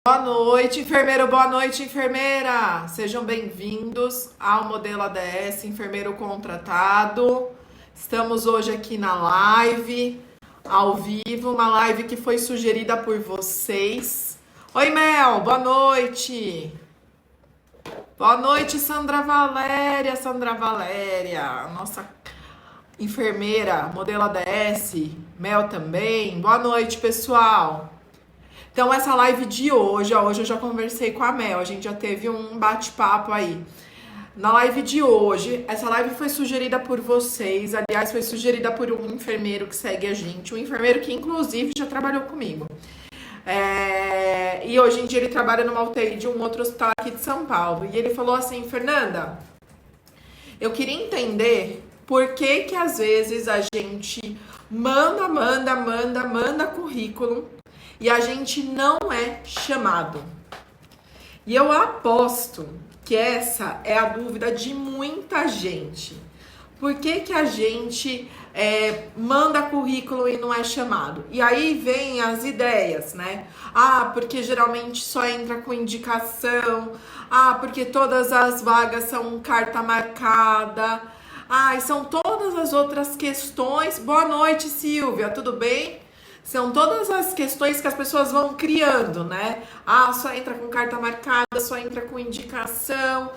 Boa noite, enfermeiro. Boa noite, enfermeira. Sejam bem-vindos ao Modelo ADS, enfermeiro contratado. Estamos hoje aqui na live, ao vivo, uma live que foi sugerida por vocês. Oi, Mel, boa noite. Boa noite, Sandra Valéria. Sandra Valéria, nossa enfermeira, Modelo ADS. Mel também. Boa noite, pessoal. Então, essa live de hoje eu já conversei com a Mel, a gente já teve um bate-papo aí. Na live de hoje, essa live foi sugerida por vocês, aliás, foi sugerida por um enfermeiro que segue a gente, um enfermeiro que, inclusive, já trabalhou comigo. E hoje em dia ele trabalha numa UTI de um outro hospital aqui de São Paulo. E ele falou assim: Fernanda, eu queria entender por que que às vezes a gente manda currículo e a gente não é chamado. E eu aposto que essa é a dúvida de muita gente. Por que que a gente manda currículo e não é chamado? E aí vem as ideias, né? Ah, porque geralmente só entra com indicação. Ah, porque todas as vagas são carta marcada. Ah, e são todas as outras questões. Boa noite, Silvia, tudo bem? São todas as questões que as pessoas vão criando, né? Ah, só entra com carta marcada, só entra com indicação.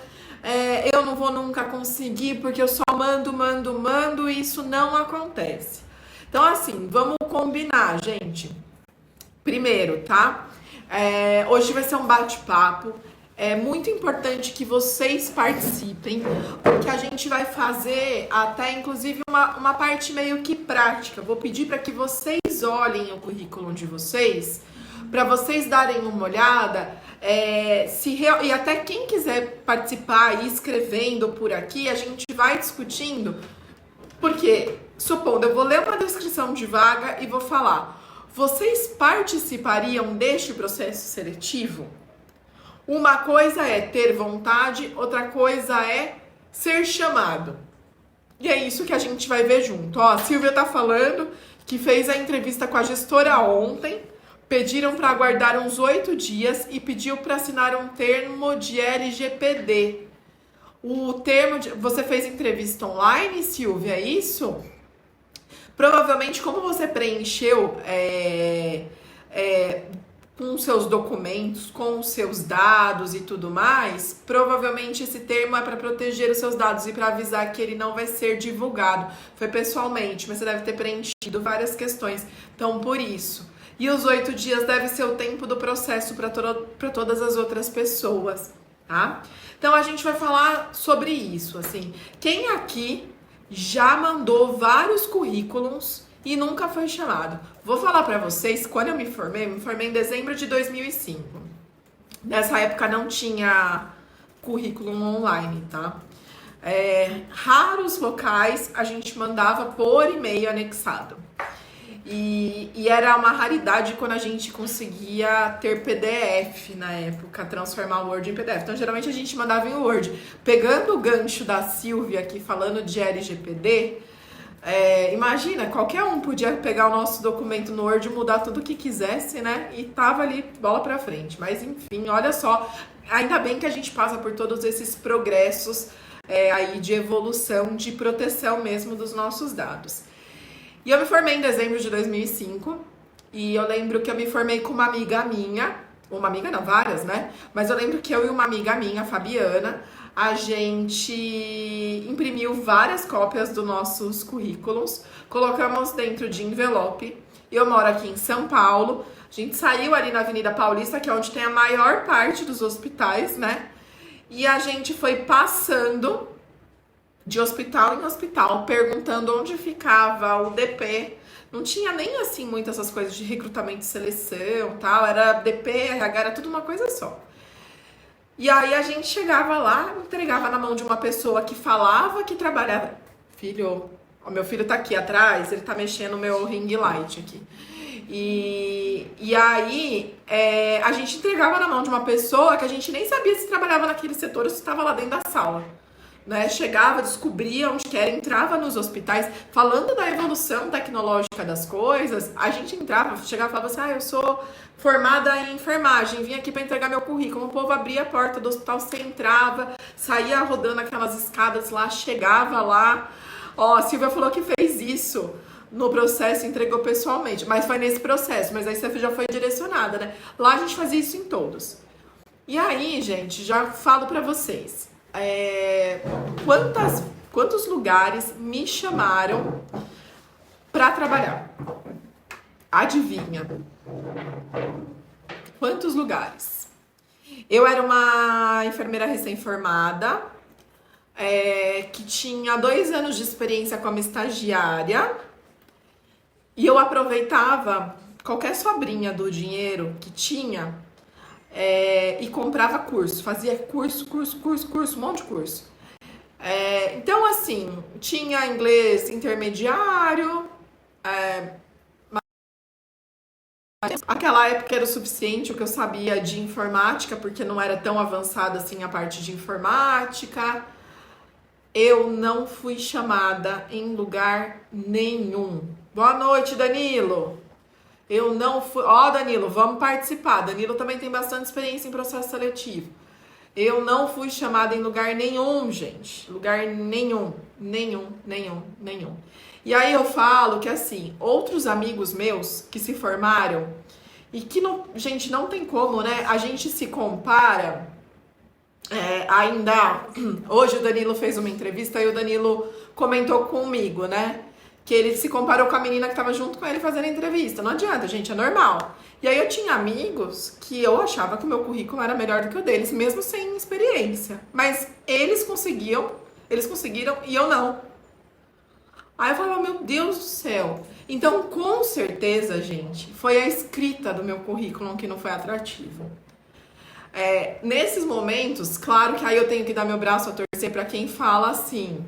Eu não vou nunca conseguir porque eu só mando e isso não acontece. Então, assim, vamos combinar, gente. Primeiro, tá? Hoje vai ser um bate-papo. É muito importante que vocês participem, porque a gente vai fazer até, inclusive, uma parte meio que prática. Vou pedir para que vocês olhem o currículo de vocês, para vocês darem uma olhada, e até quem quiser participar e escrevendo por aqui, a gente vai discutindo, porque, supondo, eu vou ler uma descrição de vaga e vou falar: vocês participariam deste processo seletivo? Uma coisa é ter vontade, outra coisa é ser chamado. E é isso que a gente vai ver junto. Ó, a Silvia tá falando que fez a entrevista com a gestora ontem, pediram para aguardar uns 8 dias e pediu para assinar um termo de LGPD. Você fez entrevista online, Silvia, é isso? Provavelmente, como você preencheu com os seus documentos, com os seus dados e tudo mais, provavelmente esse termo é para proteger os seus dados e para avisar que ele não vai ser divulgado. Foi pessoalmente, mas você deve ter preenchido várias questões. Então, por isso. E os 8 dias deve ser o tempo do processo para todas as outras pessoas, tá? Então, a gente vai falar sobre isso, assim. Quem aqui já mandou vários currículos e nunca foi chamado? Vou falar pra vocês, quando eu me formei em dezembro de 2005. Nessa época não tinha currículo online, tá? Raros locais a gente mandava por e-mail anexado. E era uma raridade quando a gente conseguia ter PDF na época, transformar o Word em PDF. Então, geralmente a gente mandava em Word. Pegando o gancho da Silvia aqui, falando de LGPD, imagina, qualquer um podia pegar o nosso documento no Word, mudar tudo o que quisesse, né? E tava ali, bola pra frente. Mas enfim, olha só, ainda bem que a gente passa por todos esses progressos aí de evolução, de proteção mesmo dos nossos dados. E eu me formei em dezembro de 2005, e eu lembro que eu me formei com uma amiga minha, uma amiga não, várias, né? Mas eu lembro que eu e uma amiga minha, a Fabiana, a gente imprimiu várias cópias dos nossos currículos, colocamos dentro de envelope. Eu moro aqui em São Paulo, a gente saiu ali na Avenida Paulista, que é onde tem a maior parte dos hospitais, né? E a gente foi passando de hospital em hospital, perguntando onde ficava o DP. Não tinha nem assim muitas essas coisas de recrutamento e seleção, tal, era DP, RH, era tudo uma coisa só. E aí a gente chegava lá, entregava na mão de uma pessoa que falava que trabalhava. Meu filho tá aqui atrás, ele tá mexendo no meu ring light aqui. E aí a gente entregava na mão de uma pessoa que a gente nem sabia se trabalhava naquele setor ou se estava lá dentro da sala. né? Chegava, descobria onde que era, entrava nos hospitais. Falando da evolução tecnológica das coisas, a gente entrava, chegava e falava assim, eu sou formada em enfermagem, vim aqui para entregar meu currículo. O povo abria a porta do hospital, você entrava, saía rodando aquelas escadas lá, chegava lá. Ó, a Silvia falou que fez isso no processo, entregou pessoalmente, mas foi nesse processo, mas aí você já foi direcionada, né? Lá a gente fazia isso em todos. E aí, gente, já falo pra vocês, quantos lugares me chamaram pra trabalhar? Adivinha? Quantos lugares? Eu era uma enfermeira recém-formada, que tinha 2 anos de experiência como estagiária, e eu aproveitava qualquer sobrinha do dinheiro que tinha e comprava curso, fazia curso, um monte de curso. Então, assim, tinha inglês intermediário, aquela época era o suficiente o que eu sabia de informática, porque não era tão avançada assim a parte de informática. Eu não fui chamada em lugar nenhum. Boa noite, Danilo. Eu não fui... Danilo, vamos participar. Danilo também tem bastante experiência em processo seletivo. Eu não fui chamada em lugar nenhum, gente. Lugar nenhum. E aí eu falo que, assim, outros amigos meus que se formaram e que, não, gente, não tem como, né? A gente se compara... ainda hoje o Danilo fez uma entrevista e o Danilo comentou comigo, né? Que ele se comparou com a menina que tava junto com ele fazendo a entrevista. Não adianta, gente, é normal. E aí eu tinha amigos que eu achava que o meu currículo era melhor do que o deles, mesmo sem experiência. Mas eles conseguiram e eu não. Aí eu falava, meu Deus do céu. Então, com certeza, gente, foi a escrita do meu currículo que não foi atrativa. Nesses momentos, claro que aí eu tenho que dar meu braço a torcer para quem fala assim,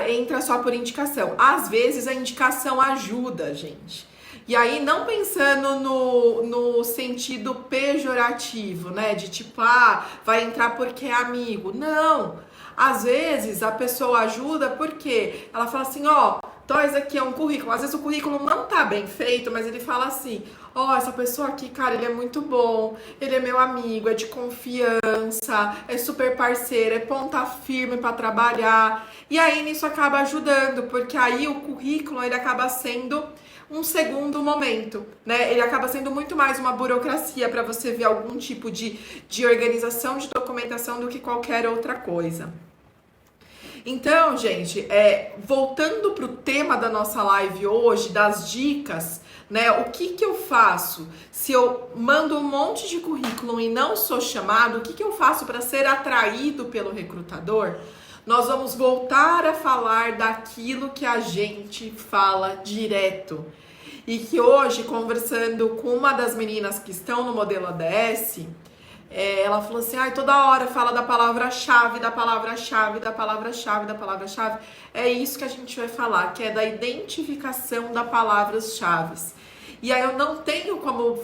entra só por indicação. Às vezes a indicação ajuda, gente. E aí não pensando no sentido pejorativo, né? De tipo, vai entrar porque é amigo. Não. Às vezes a pessoa ajuda porque ela fala assim, então esse aqui é um currículo. Às vezes o currículo não tá bem feito, mas ele fala assim, essa pessoa aqui, cara, ele é muito bom, ele é meu amigo, é de confiança, é super parceiro, é ponta firme pra trabalhar. E aí nisso acaba ajudando, porque aí o currículo, ele acaba sendo um segundo momento, né? Ele acaba sendo muito mais uma burocracia para você ver algum tipo de organização, de documentação do que qualquer outra coisa. Então, gente, voltando pro tema da nossa live hoje, das dicas, né? O que eu faço se eu mando um monte de currículo e não sou chamado? O que eu faço para ser atraído pelo recrutador? Nós vamos voltar a falar daquilo que a gente fala direto. E que hoje, conversando com uma das meninas que estão no modelo ADS, ela falou assim, toda hora fala da palavra-chave, da palavra-chave, da palavra-chave, da palavra-chave. É isso que a gente vai falar, que é da identificação das palavras-chave. E aí eu não tenho como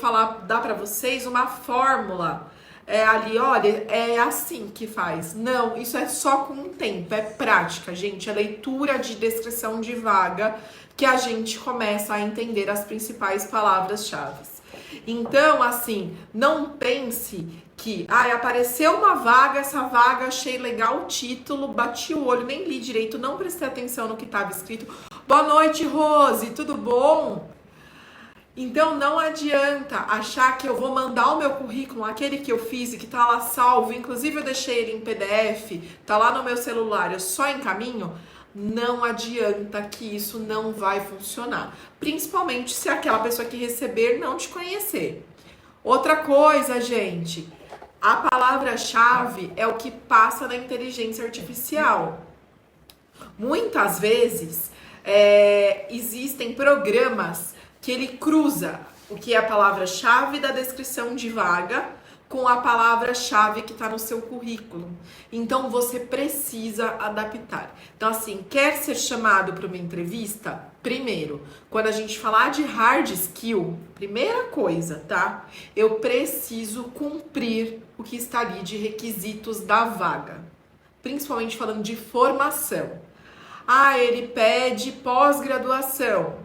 dar para vocês uma fórmula ali, olha, é assim que faz. Não, isso é só com o tempo, é prática, gente. É leitura de descrição de vaga que a gente começa a entender as principais palavras-chave. Então, assim, não pense que, apareceu uma vaga, essa vaga, achei legal o título, bati o olho, nem li direito, não prestei atenção no que estava escrito. Boa noite, Rose, tudo bom? Então não adianta achar que eu vou mandar o meu currículo, aquele que eu fiz e que tá lá salvo, inclusive eu deixei ele em PDF, tá lá no meu celular, eu só encaminho. Não adianta, que isso não vai funcionar. Principalmente se aquela pessoa que receber não te conhecer. Outra coisa, gente, a palavra-chave é o que passa na inteligência artificial. Muitas vezes existem programas que ele cruza o que é a palavra-chave da descrição de vaga com a palavra-chave que está no seu currículo. Então, você precisa adaptar. Então, assim, quer ser chamado para uma entrevista? Primeiro, quando a gente falar de hard skill, primeira coisa, tá? Eu preciso cumprir o que está ali de requisitos da vaga, principalmente falando de formação. Ah, ele pede pós-graduação.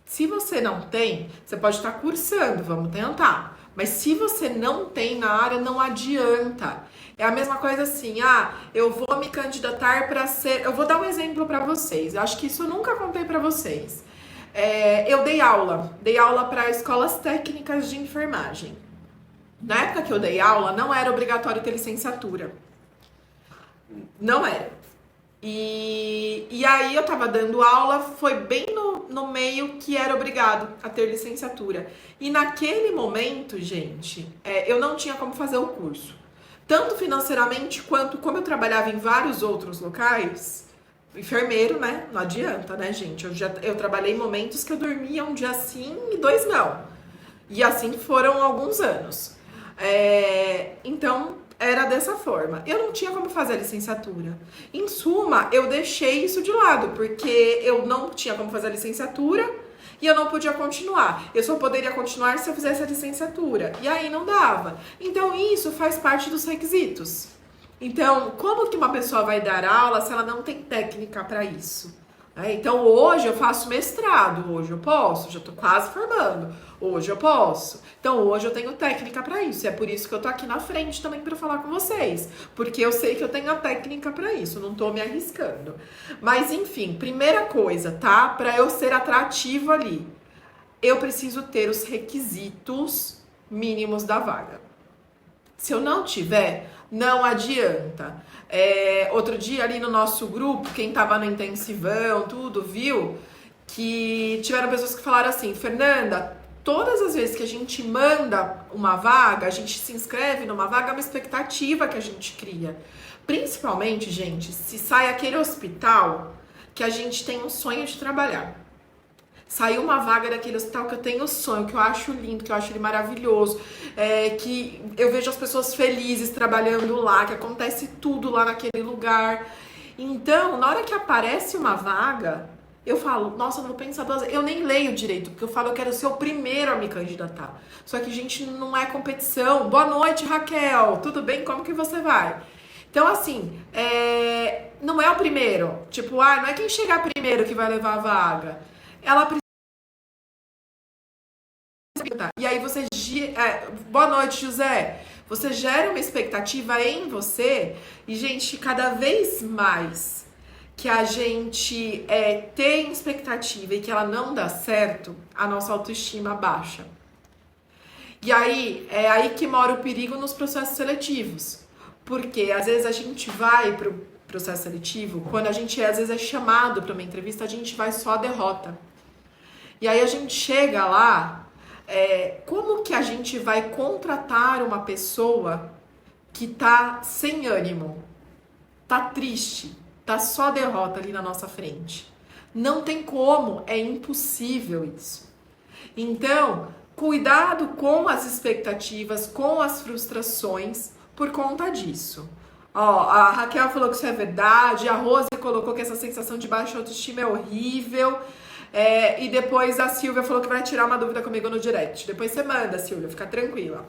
Se você não tem, você pode estar cursando, vamos tentar. Mas se você não tem na área, não adianta. É a mesma coisa assim, eu vou me candidatar para ser... Eu vou dar um exemplo para vocês, eu acho que isso eu nunca contei para vocês. Eu dei aula para escolas técnicas de enfermagem. Na época que eu dei aula, não era obrigatório ter licenciatura. Não era. E aí eu tava dando aula, foi bem no meio que era obrigado a ter licenciatura. E naquele momento, gente, eu não tinha como fazer o curso. Tanto financeiramente, quanto como eu trabalhava em vários outros locais, enfermeiro, né? Não adianta, né, gente? Eu trabalhei em momentos que eu dormia um dia sim e 2 não. E assim foram alguns anos. Então, era dessa forma. Eu não tinha como fazer a licenciatura. Em suma, eu deixei isso de lado, porque eu não tinha como fazer a licenciatura e eu não podia continuar. Eu só poderia continuar se eu fizesse a licenciatura. E aí não dava. Então, isso faz parte dos requisitos. Então, como que uma pessoa vai dar aula se ela não tem técnica para isso? Então, hoje eu faço mestrado, hoje eu posso, já tô quase formando, hoje eu posso. Então, hoje eu tenho técnica para isso, e é por isso que eu tô aqui na frente também para falar com vocês, porque eu sei que eu tenho a técnica para isso, não tô me arriscando. Mas, enfim, primeira coisa, tá? Para eu ser atrativo ali, eu preciso ter os requisitos mínimos da vaga. Se eu não tiver, não adianta. Outro dia ali no nosso grupo, quem tava no intensivão, tudo, viu que tiveram pessoas que falaram assim: Fernanda, todas as vezes que a gente manda uma vaga, a gente se inscreve numa vaga, é uma expectativa que a gente cria. Principalmente, gente, se sai aquele hospital que a gente tem um sonho de trabalhar. Saiu uma vaga daquele hospital que eu tenho sonho, que eu acho lindo, que eu acho ele maravilhoso, que eu vejo as pessoas felizes trabalhando lá, que acontece tudo lá naquele lugar. Então, na hora que aparece uma vaga, eu falo, nossa, eu não vou pensar duas vezes. Eu nem leio direito, porque eu falo, eu quero ser o primeiro a me candidatar. Só que, gente, não é competição. Boa noite, Raquel, tudo bem? Como que você vai? Então, assim, não é o primeiro. Tipo, não é quem chegar primeiro que vai levar a vaga. Ela precisa. E aí você. Boa noite, José. Você gera uma expectativa em você. E, gente, cada vez mais que a gente tem expectativa e que ela não dá certo, a nossa autoestima baixa. E aí, é aí que mora o perigo nos processos seletivos. Porque às vezes a gente vai pro processo seletivo, quando a gente às vezes é chamado para uma entrevista, a gente vai só a derrota. E aí a gente chega lá, como que a gente vai contratar uma pessoa que tá sem ânimo, tá triste, tá só derrota ali na nossa frente? Não tem como, é impossível isso. Então, cuidado com as expectativas, com as frustrações por conta disso. A Raquel falou que isso é verdade, a Rose colocou que essa sensação de baixa autoestima é horrível. E depois a Silvia falou que vai tirar uma dúvida comigo no direct. Depois você manda, Silvia, fica tranquila.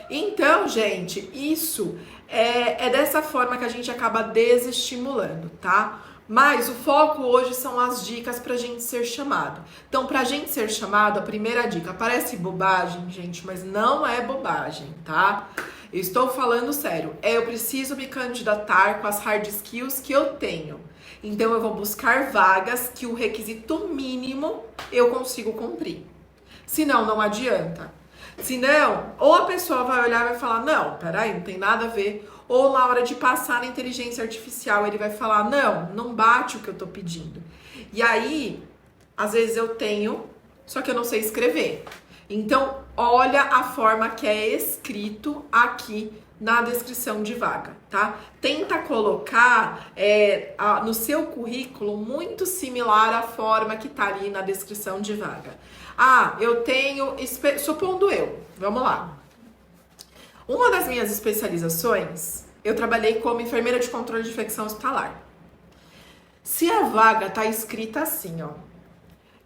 Então, gente, isso é dessa forma que a gente acaba desestimulando, tá? Mas o foco hoje são as dicas pra gente ser chamado. Então, pra gente ser chamado, a primeira dica, parece bobagem, gente, mas não é bobagem, tá? Eu estou falando sério. Eu preciso me candidatar com as hard skills que eu tenho. Então, eu vou buscar vagas que o requisito mínimo eu consigo cumprir. Senão, não adianta. Senão, ou a pessoa vai olhar e vai falar, não, peraí, não tem nada a ver. Ou na hora de passar na inteligência artificial, ele vai falar, não bate o que eu tô pedindo. E aí, às vezes eu tenho, só que eu não sei escrever. Então, olha a forma que é escrito aqui na descrição de vaga, tá? Tenta colocar no seu currículo muito similar à forma que tá ali na descrição de vaga. Eu tenho, supondo vamos lá. Uma das minhas especializações, eu trabalhei como enfermeira de controle de infecção hospitalar. Se a vaga tá escrita assim,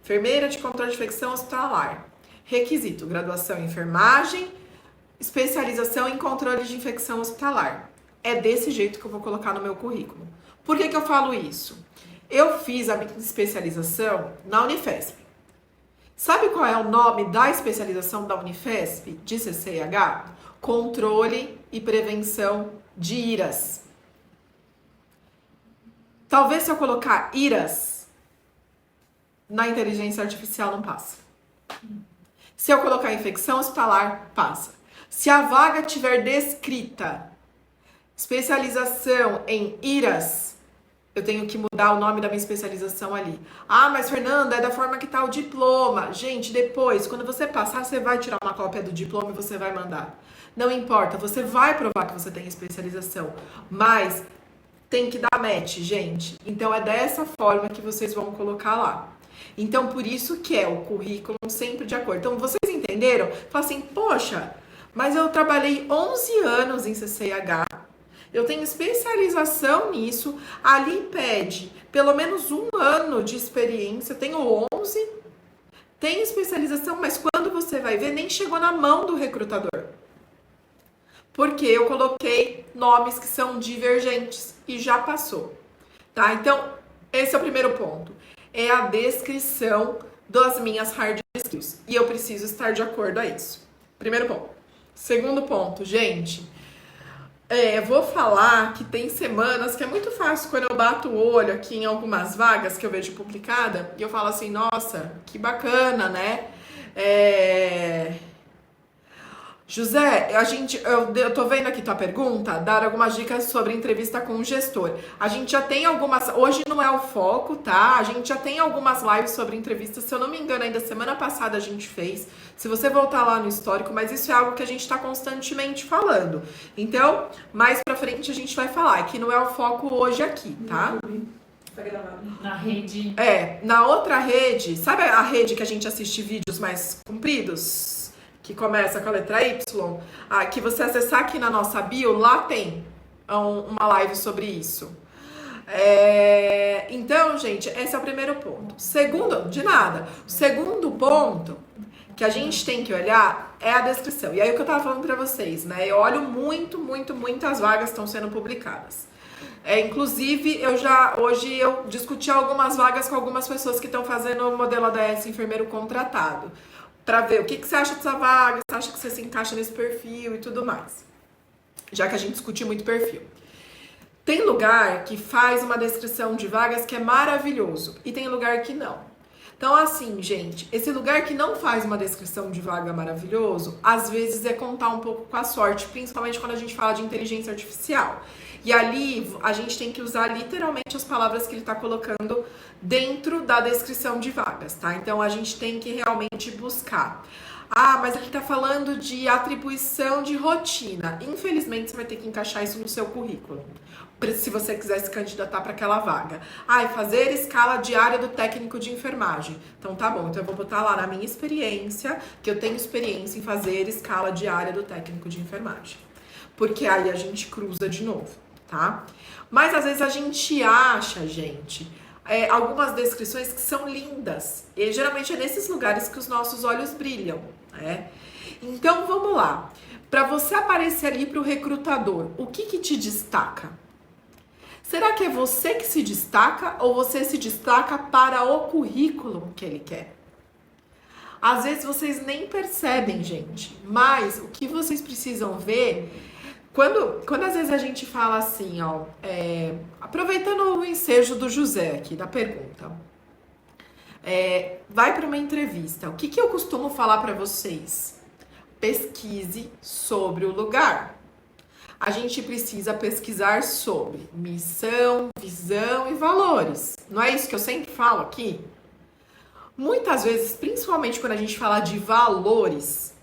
enfermeira de controle de infecção hospitalar, requisito, graduação em enfermagem, especialização em controle de infecção hospitalar. É desse jeito que eu vou colocar no meu currículo. Por que que eu falo isso? Eu fiz a minha especialização na Unifesp. Sabe qual é o nome da especialização da Unifesp de CCIH? Controle e Prevenção de IRAS. Talvez se eu colocar IRAS, na inteligência artificial não passa. Se eu colocar infecção hospitalar, passa. Se a vaga tiver descrita especialização em IRAS, eu tenho que mudar o nome da minha especialização ali. Ah, mas Fernanda, é da forma que tá o diploma. Gente, depois, quando você passar, você vai tirar uma cópia do diploma e você vai mandar. Não importa, você vai provar que você tem especialização, mas tem que dar match, gente. Então é dessa forma que vocês vão colocar lá. Então por isso que é o currículo sempre de acordo. Então vocês entenderam? Fala assim, poxa, mas eu trabalhei 11 anos em CCIH. Eu tenho especialização nisso, ali pede pelo menos 1 ano de experiência, eu tenho 11, tem especialização, mas quando você vai ver, nem chegou na mão do recrutador. Porque eu coloquei nomes que são divergentes e já passou, tá? Então, esse é o primeiro ponto, é a descrição das minhas hard skills, e eu preciso estar de acordo a isso. Primeiro ponto. Segundo ponto, gente... vou falar que tem semanas que é muito fácil quando eu bato o olho aqui em algumas vagas que eu vejo publicada e eu falo assim, nossa, que bacana, né? José, eu tô vendo aqui tua pergunta, dar algumas dicas sobre entrevista com o gestor. A gente já tem algumas, hoje não é o foco, tá? A gente já tem algumas lives sobre entrevistas, se eu não me engano, ainda semana passada a gente fez. Se você voltar lá no histórico, mas isso é algo que a gente tá constantemente falando. Então, mais pra frente a gente vai falar, que não é o foco hoje aqui, tá? Tá gravado. Na rede. Na outra rede, sabe a rede que a gente assiste vídeos mais compridos? Que começa com a letra Y, que você acessar aqui na nossa bio, lá tem uma live sobre isso. Então, gente, esse é o primeiro ponto. O segundo ponto que a gente tem que olhar é a descrição. E aí o que eu tava falando pra vocês, né? Eu olho muitas vagas estão sendo publicadas. Inclusive, hoje eu discuti algumas vagas com algumas pessoas que estão fazendo o modelo ADS enfermeiro contratado. Pra ver o que você acha dessa vaga, você acha que você se encaixa nesse perfil e tudo mais. Já que a gente discute muito perfil. Tem lugar que faz uma descrição de vagas que é maravilhoso e tem lugar que não. Então, assim, gente, esse lugar que não faz uma descrição de vaga maravilhoso, às vezes é contar um pouco com a sorte, principalmente quando a gente fala de inteligência artificial. E ali a gente tem que usar literalmente as palavras que ele está colocando dentro da descrição de vagas, tá? Então a gente tem que realmente buscar. Ah, mas ele está falando de atribuição de rotina. Infelizmente você vai ter que encaixar isso no seu currículo, se você quiser se candidatar para aquela vaga. Fazer escala diária do técnico de enfermagem. Então tá bom, então eu vou botar lá na minha experiência, que eu tenho experiência em fazer escala diária do técnico de enfermagem. Porque aí a gente cruza de novo, tá? Mas às vezes a gente acha, gente, algumas descrições que são lindas. E geralmente é nesses lugares que os nossos olhos brilham, né? Então vamos lá. Para você aparecer ali para o recrutador, o que te destaca? Será que é você que se destaca ou você se destaca para o currículo que ele quer? Às vezes vocês nem percebem, gente, mas o que vocês precisam ver, quando às vezes a gente fala assim, aproveitando o ensejo do José aqui, da pergunta, vai para uma entrevista, o que eu costumo falar para vocês? Pesquise sobre o lugar. A gente precisa pesquisar sobre missão, visão e valores. Não é isso que eu sempre falo aqui? Muitas vezes, principalmente quando a gente fala de valores,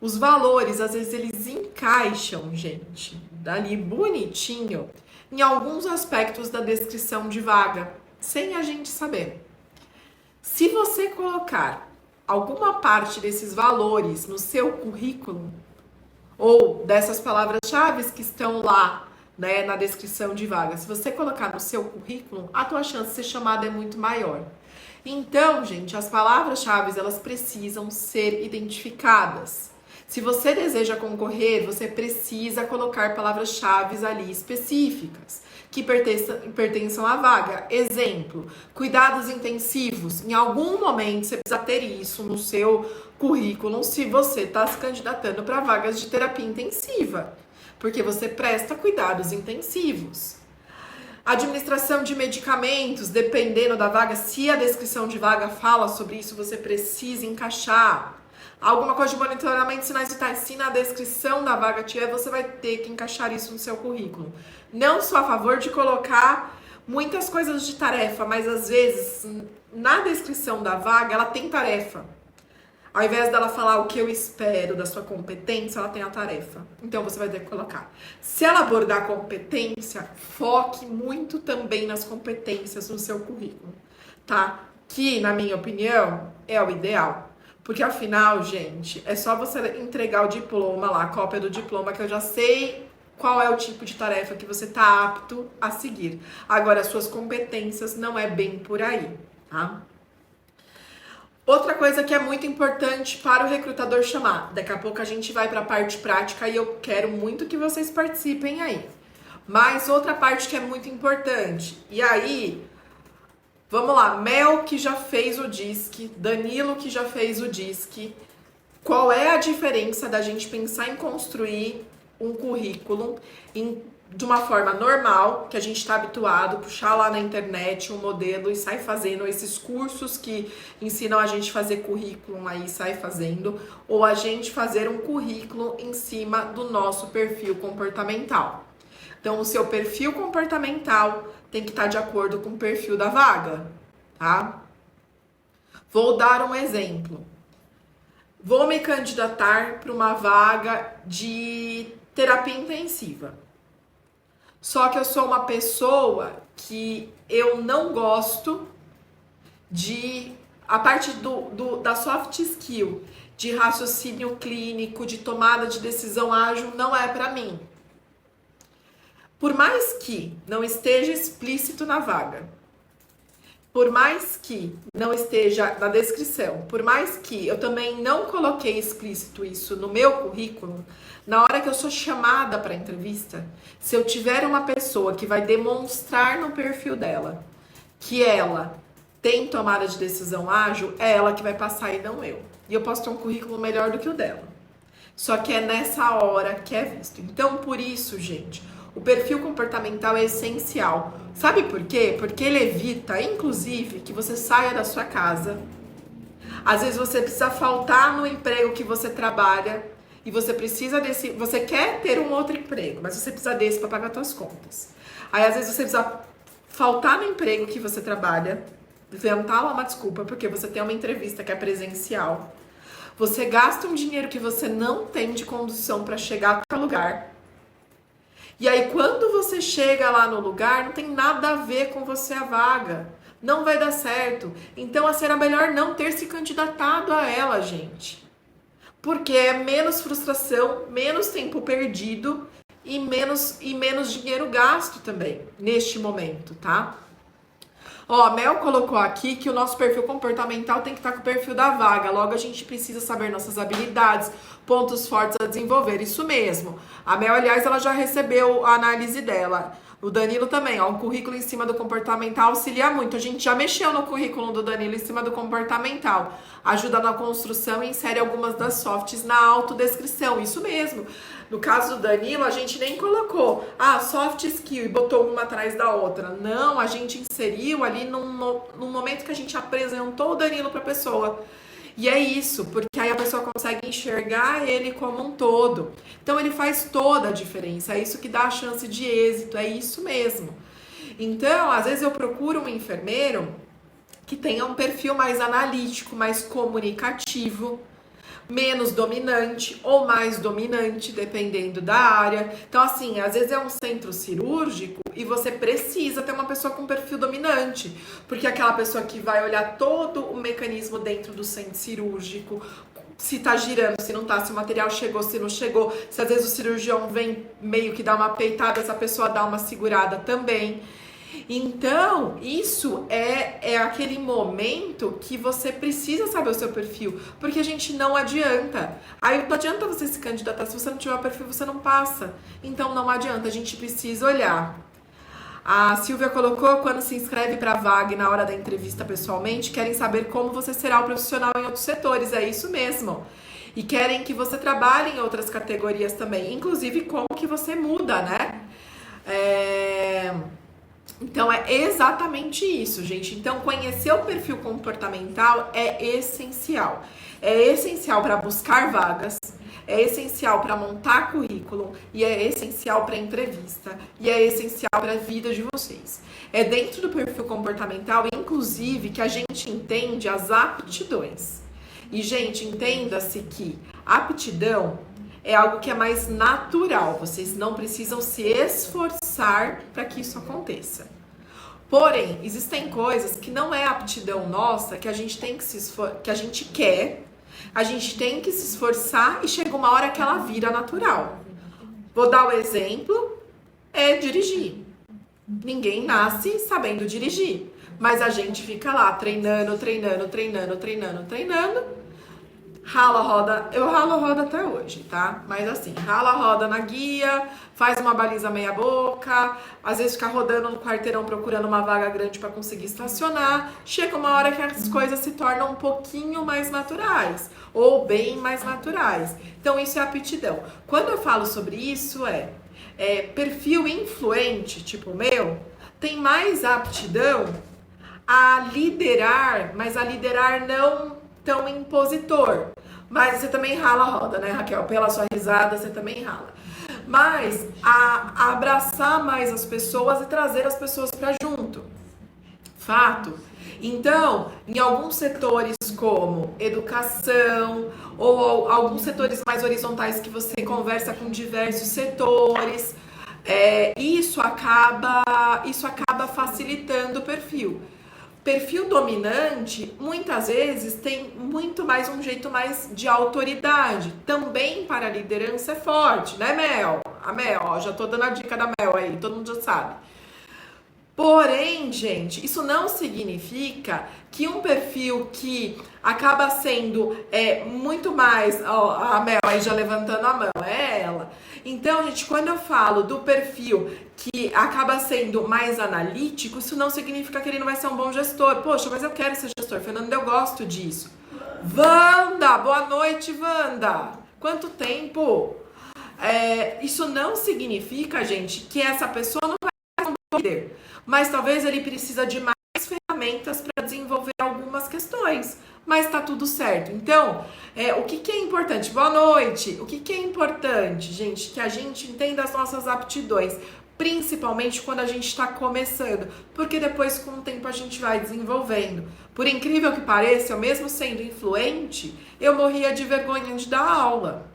os valores, às vezes, eles encaixam, gente, dali bonitinho, em alguns aspectos da descrição de vaga, sem a gente saber. Se você colocar alguma parte desses valores no seu currículo, ou dessas palavras-chave que estão lá, né, na descrição de vaga, se você colocar no seu currículo, a tua chance de ser chamada é muito maior. Então, gente, as palavras-chave, elas precisam ser identificadas. Se você deseja concorrer, você precisa colocar palavras-chave ali específicas que pertençam à vaga. Exemplo, cuidados intensivos. Em algum momento você precisa ter isso no seu currículo se você está se candidatando para vagas de terapia intensiva, porque você presta cuidados intensivos. Administração de medicamentos, dependendo da vaga, se a descrição de vaga fala sobre isso, você precisa encaixar. Alguma coisa de monitoramento de sinais vitais, se na descrição da vaga tiver, você vai ter que encaixar isso no seu currículo. Não sou a favor de colocar muitas coisas de tarefa, mas às vezes, na descrição da vaga, ela tem tarefa. Ao invés dela falar o que eu espero da sua competência, ela tem a tarefa. Então, você vai ter que colocar. Se ela abordar competência, foque muito também nas competências no seu currículo, tá? Que, na minha opinião, é o ideal. Porque, afinal, gente, é só você entregar o diploma lá, a cópia do diploma, que eu já sei qual é o tipo de tarefa que você tá apto a seguir. Agora, as suas competências não é bem por aí, tá? Outra coisa que é muito importante para o recrutador chamar. Daqui a pouco a gente vai para a parte prática e eu quero muito que vocês participem aí. Mas outra parte que é muito importante. E aí, vamos lá. Mel que já fez o DISC, Danilo que já fez o DISC. Qual é a diferença da gente pensar em construir um currículo de uma forma normal, que a gente está habituado, puxar lá na internet um modelo e sai fazendo esses cursos que ensinam a gente a fazer currículo aí, sai fazendo, ou a gente fazer um currículo em cima do nosso perfil comportamental. Então, o seu perfil comportamental tem que estar de acordo com o perfil da vaga, tá? Vou dar um exemplo. Vou me candidatar para uma vaga de terapia intensiva. Só que eu sou uma pessoa que eu não gosto de... A parte da soft skill, de raciocínio clínico, de tomada de decisão ágil, não é para mim. Por mais que não esteja explícito na vaga, por mais que não esteja na descrição, por mais que eu também não coloquei explícito isso no meu currículo, na hora que eu sou chamada para entrevista, se eu tiver uma pessoa que vai demonstrar no perfil dela que ela tem tomada de decisão ágil, é ela que vai passar e não eu. E eu posso ter um currículo melhor do que o dela. Só que é nessa hora que é visto. Então, por isso, gente, o perfil comportamental é essencial. Sabe por quê? Porque ele evita, inclusive, que você saia da sua casa. Às vezes você precisa faltar no emprego que você trabalha e você precisa desse... Você quer ter um outro emprego, mas você precisa desse para pagar suas contas. Aí, às vezes, você precisa faltar no emprego que você trabalha, inventar lá uma desculpa, porque você tem uma entrevista que é presencial. Você gasta um dinheiro que você não tem de condução para chegar para o lugar. E aí, quando você chega lá no lugar, não tem nada a ver com você a vaga. Não vai dar certo. Então, será melhor não ter se candidatado a ela, gente. Porque é menos frustração, menos tempo perdido e menos dinheiro gasto também, neste momento, tá? Ó, a Mel colocou aqui que o nosso perfil comportamental tem que estar com o perfil da vaga. Logo, a gente precisa saber nossas habilidades, pontos fortes a desenvolver. Isso mesmo. A Mel, aliás, ela já recebeu a análise dela. O Danilo também, ó, um currículo em cima do comportamental auxilia muito. A gente já mexeu no currículo do Danilo em cima do comportamental. Ajuda na construção e insere algumas das softs na autodescrição. Isso mesmo. No caso do Danilo, a gente nem colocou soft skill e botou uma atrás da outra. Não, a gente inseriu ali num momento que a gente apresentou o Danilo para a pessoa. E é isso, porque aí a pessoa consegue enxergar ele como um todo. Então ele faz toda a diferença, é isso que dá a chance de êxito, é isso mesmo. Então, às vezes eu procuro um enfermeiro que tenha um perfil mais analítico, mais comunicativo, menos dominante ou mais dominante, dependendo da área. Então, assim, às vezes é um centro cirúrgico e você precisa ter uma pessoa com perfil dominante, porque é aquela pessoa que vai olhar todo o mecanismo dentro do centro cirúrgico, se tá girando, se não tá, se o material chegou, se não chegou, se às vezes o cirurgião vem meio que dá uma peitada, essa pessoa dá uma segurada também. Então, isso é aquele momento que você precisa saber o seu perfil, porque a gente não adianta. Aí não adianta você se candidatar, se você não tiver o perfil, você não passa. Então não adianta, a gente precisa olhar. A Silvia colocou, quando se inscreve para a vaga e na hora da entrevista pessoalmente, querem saber como você será o profissional em outros setores, é isso mesmo. E querem que você trabalhe em outras categorias também, inclusive como que você muda, né? Então é exatamente isso, gente. Então conhecer o perfil comportamental é essencial. É essencial para buscar vagas, é essencial para montar currículo e é essencial para entrevista e é essencial para a vida de vocês. É dentro do perfil comportamental, inclusive, que a gente entende as aptidões. E, gente, entenda-se que aptidão é algo que é mais natural. Vocês não precisam se esforçar para que isso aconteça. Porém, existem coisas que não é aptidão nossa, que a gente tem que que a gente quer, a gente tem que se esforçar e chega uma hora que ela vira natural. Vou dar o exemplo, é dirigir. Ninguém nasce sabendo dirigir, mas a gente fica lá treinando, rala a roda, eu ralo a roda até hoje, tá? Mas assim, rala a roda na guia, faz uma baliza meia boca, às vezes fica rodando no quarteirão procurando uma vaga grande para conseguir estacionar. Chega uma hora que as coisas se tornam um pouquinho mais naturais, ou bem mais naturais. Então isso é aptidão. Quando eu falo sobre isso perfil influente, tipo o meu, tem mais aptidão a liderar, mas a liderar não tão impositor. Mas você também rala a roda, né, Raquel? Pela sua risada, você também rala. Mas a abraçar mais as pessoas e trazer as pessoas para junto. Fato. Então, em alguns setores como educação ou alguns setores mais horizontais que você conversa com diversos setores, isso acaba facilitando o perfil. Perfil dominante, muitas vezes, tem muito mais um jeito mais de autoridade. Também para a liderança é forte, né, Mel? A Mel, ó, já tô dando a dica da Mel aí, todo mundo já sabe. Porém, gente, isso não significa que um perfil que acaba sendo muito mais... Ó, a Mel aí já levantando a mão, é ela. Então, gente, quando eu falo do perfil que acaba sendo mais analítico, isso não significa que ele não vai ser um bom gestor. Poxa, mas eu quero ser gestor, Fernanda, eu gosto disso. Wanda, boa noite, Wanda. Quanto tempo? Isso não significa, gente, que essa pessoa não vai ser um bom líder. Mas talvez ele precisa de mais ferramentas para desenvolver algumas questões. Mas tá tudo certo. Então, o que é importante? Boa noite. O que é importante, gente? Que a gente entenda as nossas aptidões. Principalmente quando a gente está começando. Porque depois, com o tempo, a gente vai desenvolvendo. Por incrível que pareça, eu mesmo sendo influente, eu morria de vergonha de dar aula.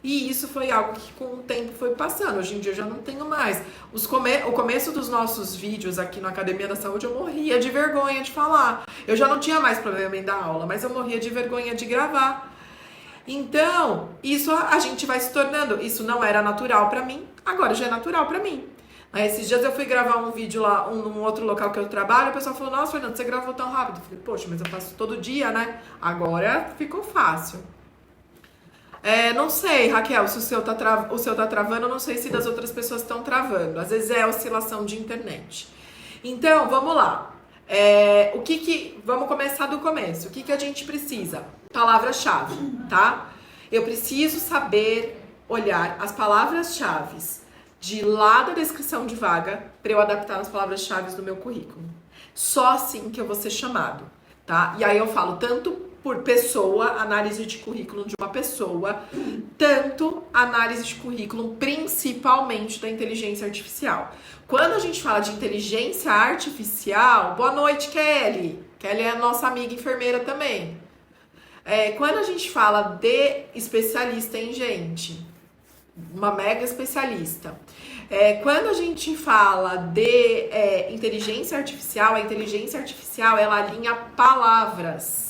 E isso foi algo que com o tempo foi passando. Hoje em dia eu já não tenho mais. O começo dos nossos vídeos aqui na Academia da Saúde, eu morria de vergonha de falar. Eu já não tinha mais problema em dar aula, mas eu morria de vergonha de gravar. Então, isso a gente vai se tornando. Isso não era natural pra mim, agora já é natural pra mim. Esses dias eu fui gravar um vídeo lá, num outro local que eu trabalho, o pessoal falou, nossa, Fernanda, você gravou tão rápido. Eu falei, poxa, mas eu faço todo dia, né? Agora ficou fácil. Não sei, Raquel, se o seu tá travando, eu não sei se das outras pessoas estão travando. Às vezes é oscilação de internet. Então, vamos lá. Vamos começar do começo. O que a gente precisa? Palavra-chave, tá? Eu preciso saber olhar as palavras-chave de lá da descrição de vaga para eu adaptar as palavras-chave do meu currículo. Só assim que eu vou ser chamado, tá? E aí eu falo tanto por pessoa, análise de currículo de uma pessoa, tanto análise de currículo, principalmente da inteligência artificial. Quando a gente fala de inteligência artificial, boa noite, Kelly. Kelly é a nossa amiga enfermeira também. Quando a gente fala de especialista em gente, uma mega especialista. Quando a gente fala de inteligência artificial, a inteligência artificial, ela alinha palavras.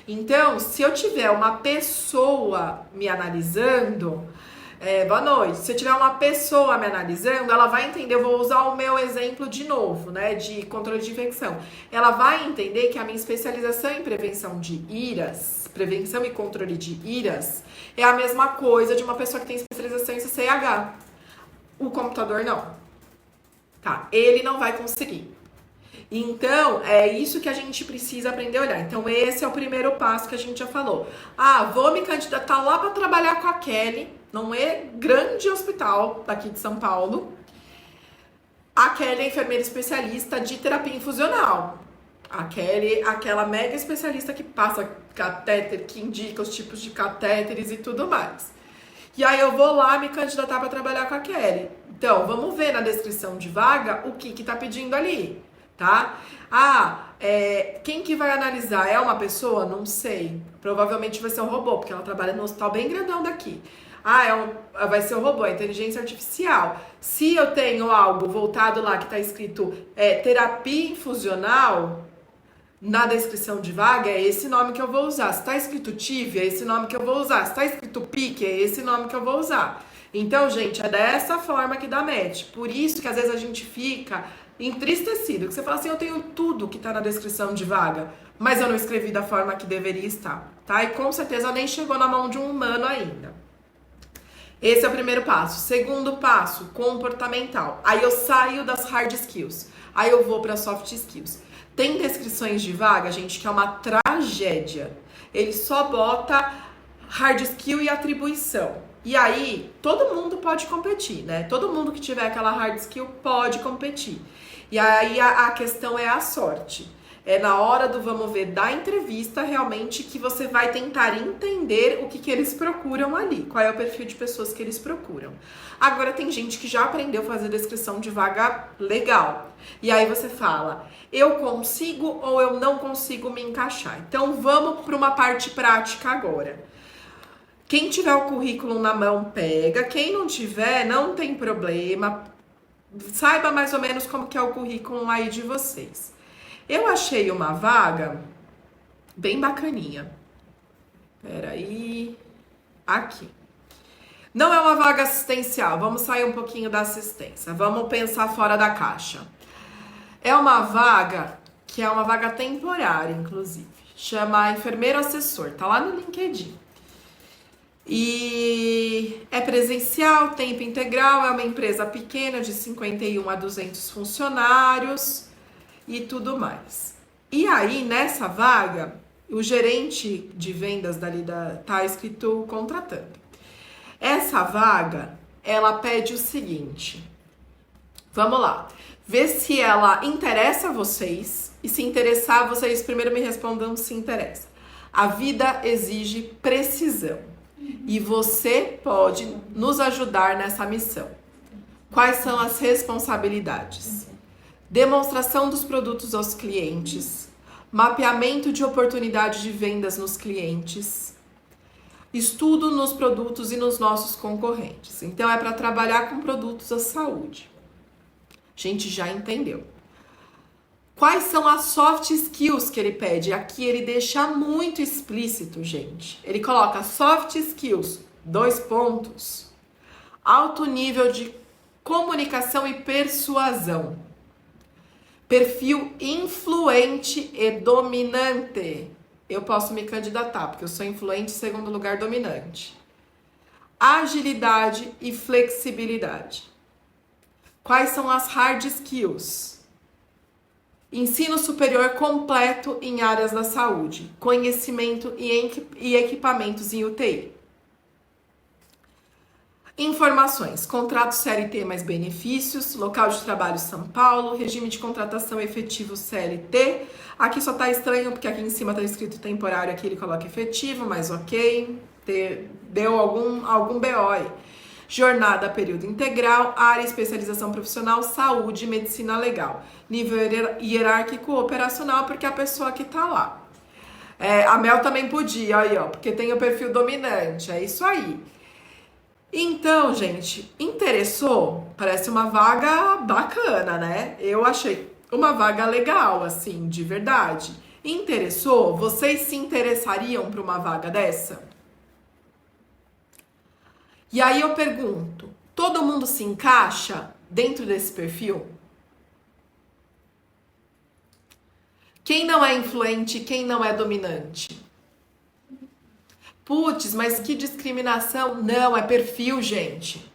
Então, se eu tiver uma pessoa me analisando, Boa noite. Se tiver uma pessoa me analisando, ela vai entender, eu vou usar o meu exemplo de novo, né, de controle de infecção. Ela vai entender que a minha especialização em prevenção de iras, prevenção e controle de iras, é a mesma coisa de uma pessoa que tem especialização em CCH. O computador não. Tá, ele não vai conseguir. Então, é isso que a gente precisa aprender a olhar. Então, esse é o primeiro passo que a gente já falou. Vou me candidatar lá para trabalhar com a Kelly, num grande hospital daqui de São Paulo. A Kelly é enfermeira especialista de terapia infusional. A Kelly, aquela mega especialista que passa catéter, que indica os tipos de catéteres e tudo mais. E aí eu vou lá me candidatar para trabalhar com a Kelly. Então, vamos ver na descrição de vaga o que tá pedindo ali, tá? Quem que vai analisar? É uma pessoa? Não sei. Provavelmente vai ser um robô, porque ela trabalha no hospital bem grandão daqui. Vai ser um robô, inteligência artificial. Se eu tenho algo voltado lá que tá escrito terapia infusional, na descrição de vaga é esse nome que eu vou usar. Se tá escrito TIV, é esse nome que eu vou usar. Se tá escrito PIC, é esse nome que eu vou usar. Então, gente, é dessa forma que dá match. Por isso que às vezes a gente fica entristecido. Que você fala assim, eu tenho tudo que tá na descrição de vaga, mas eu não escrevi da forma que deveria estar, tá? E com certeza nem chegou na mão de um humano ainda. Esse é o primeiro passo. Segundo passo, comportamental. Aí eu saio das hard skills. Aí eu vou para soft skills. Tem descrições de vaga, gente, que é uma tragédia. Ele só bota hard skill e atribuição. E aí, todo mundo pode competir, né? Todo mundo que tiver aquela hard skill pode competir. E aí, a questão é a sorte. É na hora do vamos ver da entrevista, realmente, que você vai tentar entender o que eles procuram ali. Qual é o perfil de pessoas que eles procuram. Agora, tem gente que já aprendeu a fazer descrição de vaga legal. E aí você fala, eu consigo ou eu não consigo me encaixar? Então, vamos para uma parte prática agora. Quem tiver o currículo na mão, pega. Quem não tiver, não tem problema. Saiba mais ou menos como que é o currículo aí de vocês. Eu achei uma vaga bem bacaninha. Peraí. Aqui. Não é uma vaga assistencial. Vamos sair um pouquinho da assistência. Vamos pensar fora da caixa. É uma vaga que é uma vaga temporária, inclusive. Chama enfermeiro assessor. Tá lá no LinkedIn. E é presencial, tempo integral, é uma empresa pequena de 51 a 200 funcionários e tudo mais. E aí, nessa vaga, o gerente de vendas dali tá escrito contratando. Essa vaga, ela pede o seguinte, vamos lá, ver se ela interessa a vocês e se interessar, vocês primeiro me respondam se interessa. A vida exige precisão. E você pode nos ajudar nessa missão. Quais são as responsabilidades? Demonstração dos produtos aos clientes, mapeamento de oportunidade de vendas nos clientes, estudo nos produtos e nos nossos concorrentes. Então, é para trabalhar com produtos da saúde. A gente já entendeu. Quais são as soft skills que ele pede? Aqui ele deixa muito explícito, gente. Ele coloca soft skills, 2 pontos. Alto nível de comunicação e persuasão. Perfil influente e dominante. Eu posso me candidatar, porque eu sou influente em segundo lugar dominante. Agilidade e flexibilidade. Quais são as hard skills? Ensino superior completo em áreas da saúde, conhecimento e equipamentos em UTI. Informações, contrato CLT mais benefícios, local de trabalho São Paulo, regime de contratação efetivo CLT. Aqui só tá estranho porque aqui em cima tá escrito temporário, aqui ele coloca efetivo, mas ok, deu algum BO aí. Jornada período integral, área especialização profissional, saúde, medicina legal. Nível hierárquico operacional, porque a pessoa que tá lá. A Mel também podia, aí ó, porque tem o perfil dominante, é isso aí. Então, gente, interessou? Parece uma vaga bacana, né? Eu achei uma vaga legal, assim, de verdade. Interessou? Vocês se interessariam por uma vaga dessa? E aí eu pergunto, todo mundo se encaixa dentro desse perfil? Quem não é influente, quem não é dominante? Putz, mas que discriminação. Não, é perfil, gente.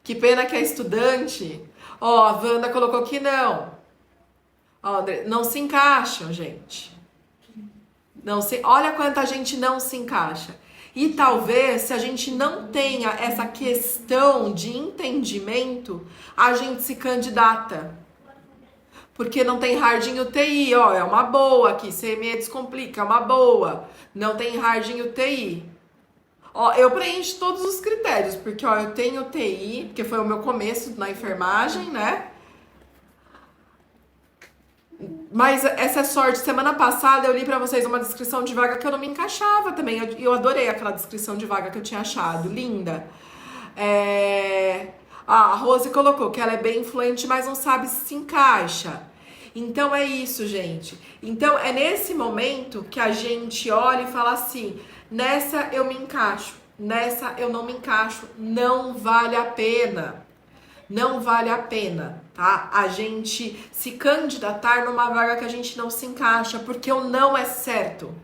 Que pena que é estudante. Ó, a Wanda colocou que não. Ó, André, não se encaixam, gente. Não se, olha quanta gente não se encaixa. E talvez, se a gente não tenha essa questão de entendimento, a gente se candidata. Porque não tem hard em UTI, ó, é uma boa aqui, CME Descomplica, é uma boa. Não tem hard em UTI. Ó, eu preencho todos os critérios, porque, ó, eu tenho UTI, porque foi o meu começo na enfermagem, né? Mas essa é sorte. Semana passada eu li pra vocês uma descrição de vaga que eu não me encaixava também. Eu adorei aquela descrição de vaga que eu tinha achado, linda. A Rose colocou que ela é bem influente, mas não sabe se encaixa. Então é isso, gente. Então é nesse momento que a gente olha e fala assim, nessa eu me encaixo, nessa eu não me encaixo, não vale a pena. Não vale a pena, tá? A gente se candidatar numa vaga que a gente não se encaixa, porque o não é certo.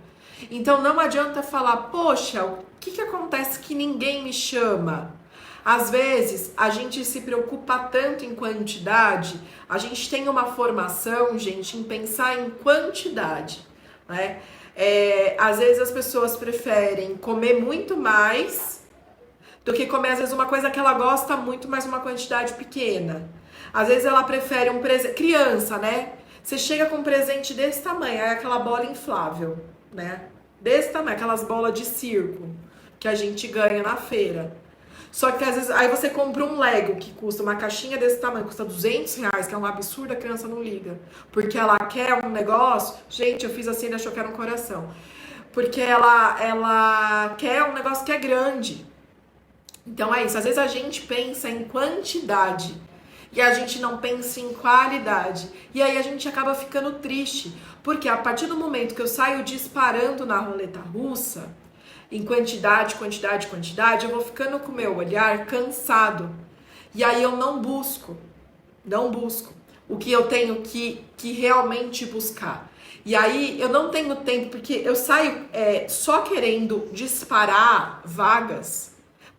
Então não adianta falar, poxa, o que acontece que ninguém me chama? Às vezes, a gente se preocupa tanto em quantidade, a gente tem uma formação, gente, em pensar em quantidade, né? Às vezes as pessoas preferem comer muito mais do que comer, às vezes, uma coisa que ela gosta muito, mas uma quantidade pequena. Às vezes ela prefere um presente... Criança, né? Você chega com um presente desse tamanho, é aquela bola inflável, né? Desse tamanho, aquelas bolas de circo que a gente ganha na feira. Só que às vezes, aí você compra um Lego que custa, uma caixinha desse tamanho, custa R$200, que é um absurdo, a criança não liga. Porque ela quer um negócio, gente, eu fiz assim e achou que era um coração. Porque ela quer um negócio que é grande. Então é isso, às vezes a gente pensa em quantidade e a gente não pensa em qualidade. E aí a gente acaba ficando triste, porque a partir do momento que eu saio disparando na roleta russa, em quantidade, eu vou ficando com o meu olhar cansado. E aí eu não busco o que eu tenho que realmente buscar. E aí eu não tenho tempo, porque eu saio só querendo disparar vagas,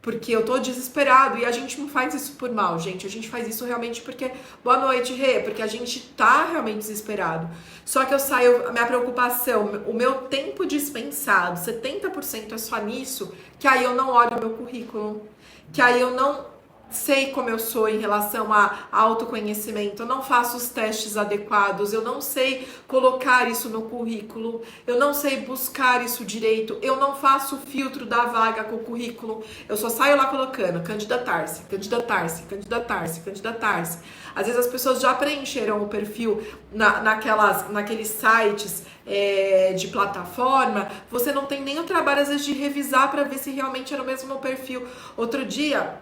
porque eu tô desesperado. E a gente não faz isso por mal, gente. A gente faz isso realmente porque... Boa noite, Rê. Porque a gente tá realmente desesperado. Só que eu saio... A minha preocupação, o meu tempo dispensado, 70% é só nisso, que aí eu não olho o meu currículo. Que aí eu não sei como eu sou em relação a autoconhecimento, eu não faço os testes adequados, eu não sei colocar isso no currículo, eu não sei buscar isso direito, eu não faço o filtro da vaga com o currículo, eu só saio lá colocando candidatar-se, candidatar-se, candidatar-se, candidatar-se. Às vezes as pessoas já preencheram o perfil naqueles sites de plataforma, você não tem nem o trabalho às vezes de revisar para ver se realmente era o mesmo perfil. Outro dia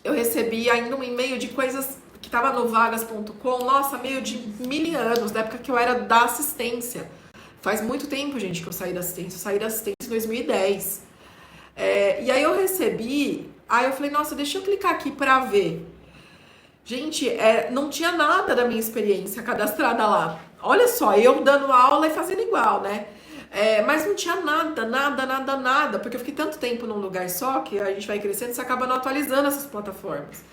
eu recebi ainda um e-mail de coisas que tava no vagas.com, nossa, meio de 1000 anos, da época que eu era da assistência. Faz muito tempo, gente, que eu saí da assistência em 2010. E aí eu recebi, aí eu falei, nossa, deixa eu clicar aqui pra ver. Gente, não tinha nada da minha experiência cadastrada lá. Olha só, eu dando aula e fazendo igual, né? Mas não tinha nada, porque eu fiquei tanto tempo num lugar só que a gente vai crescendo e você acaba não atualizando essas plataformas.